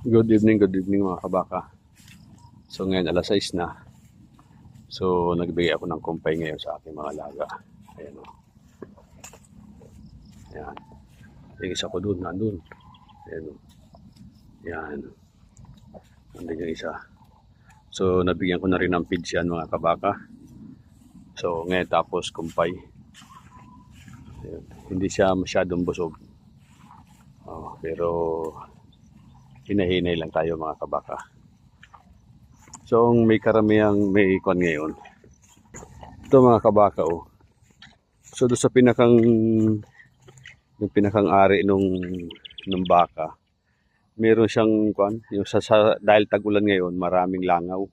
Good evening mga kabaka. So ngayon alas 6 na. So nagbigay ako ng kumpay ngayon sa aking mga alaga. Ayan o. Ayan. Yung isa ko doon, nandun. Ayan o. Ayan. Nandun yung isa. So nabigyan ko na rin ng feeds yan mga kabaka. So ngayon tapos kumpay. Ayan. Hindi siya masyadong busog. Pero hinahinay lang tayo mga kabaka. So may karamihang may ikon ngayon. Ito mga kabaka oh. So doon sa yung pinakang ari nung baka, meron siyang kwan, yung dahil tag-ulan ngayon, maraming langaw.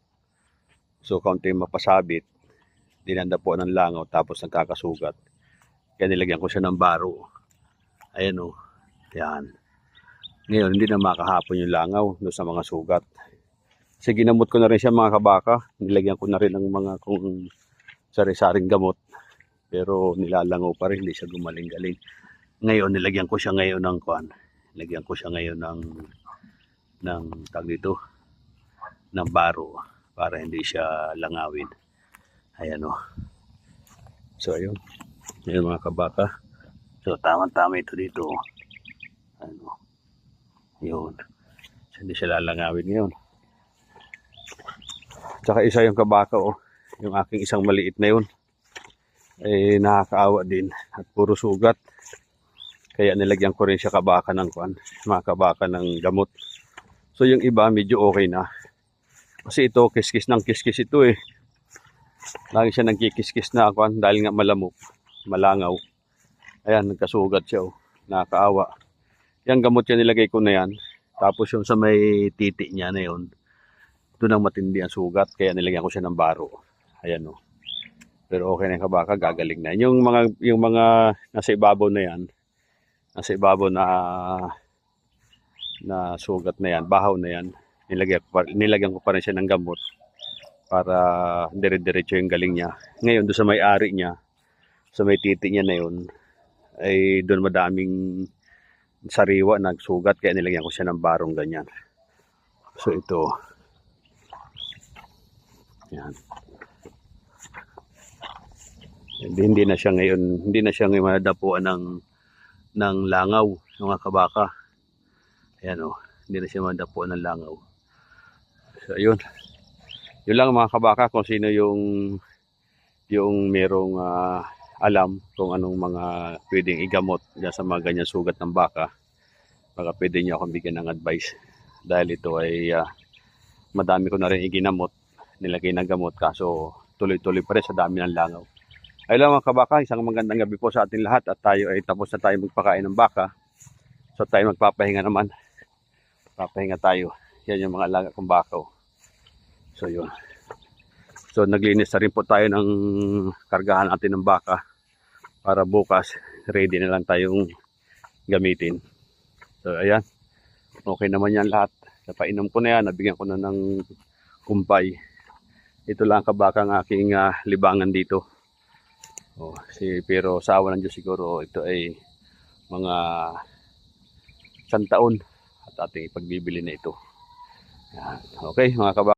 So kaunti mapasabit, dinanda po ng langaw tapos nagkakasugat. Kaya nilagyan ko siya ng baro. Ayan oh. Yan. Ngayon hindi na makahapon yung langaw doon sa mga sugat. Kasi ginamot ko na rin siya mga kabaka. Nilagyan ko na rin ng mga kung sari-saring gamot. Pero nilalangaw pa rin, hindi siya gumaling-galing. Ngayon nilagyan ko siya ngayon ng kwan. Nilagyan ko siya ngayon ng tag dito, ng baro para hindi siya langawin. Ayan o. So ayun. Ayun mga kabaka. So tama-tama ito dito. Ano. Yun. So, hindi siya lalangawin ngayon. Tsaka isa yung kabaka oh. Yung aking isang maliit na yun. Eh nakakaawa din. At puro sugat. Kaya nilagyan ko rin siya kabaka ng kwan. Mga kabaka ng gamot. So yung iba medyo okay na. Kasi ito kiskis ng kiskis ito eh. Lagi siya nagkikiskis na kwan. Dahil nga malamok. Malangaw. Ayan nagkasugat siya oh. Nakakaawa. Yung gamot yan nilagay ko na yan. Tapos yung sa may titi niya na yun. Doon ang matindi ang sugat. Kaya nilagyan ko siya ng baro. Ayan o. Pero okay na yung kabaka. Gagaling na. Yung mga nasa ibabaw na yan. Nasa ibabaw na sugat na yan. Bahaw na yan. Nilagyan ko pa rin siya ng gamot. Para dire-diretso yung galing niya. Ngayon doon sa may ari niya. Sa may titi niya na yun. Ay doon madaming sariwa nagsugat. Kaya nilagyan ko siya ng barong ganyan. So ito. Yan. Hindi na siya ngayon madapuan ng langaw ng mga kabaka. Ayan oh, hindi na siya madapuan ng langaw. So ayun. Yun lang mga kabaka kung sino yung merong alam kung anong mga pwedeng igamot dyan sa mga ganyan sugat ng baka. Baka pwede niyo akong bigyan ng advice. Dahil ito ay madami ko na rin iginamot. Nilagay ng gamot kaso tuloy-tuloy pa rin sa dami ng langaw. Ayun lang mga kabaka, isang magandang gabi po sa ating lahat at tayo ay tapos na tayo magpakain ng baka. So tayo magpapahinga naman. Papahinga tayo. Yan yung mga alaga kong baka. So yun. So naglinis na rin po tayo ng kargahan natin ng baka para bukas ready na lang tayong gamitin. So ayan. Okay naman yan lahat. Napainom ko na yan, nabigyan ko na ng kumpay. Ito lang kabaka ang aking libangan dito. Pero sa awa ng Diyos siguro ito ay mga 100 taon at ating ipagbibili na ito. Yan. Okay mga kabaka.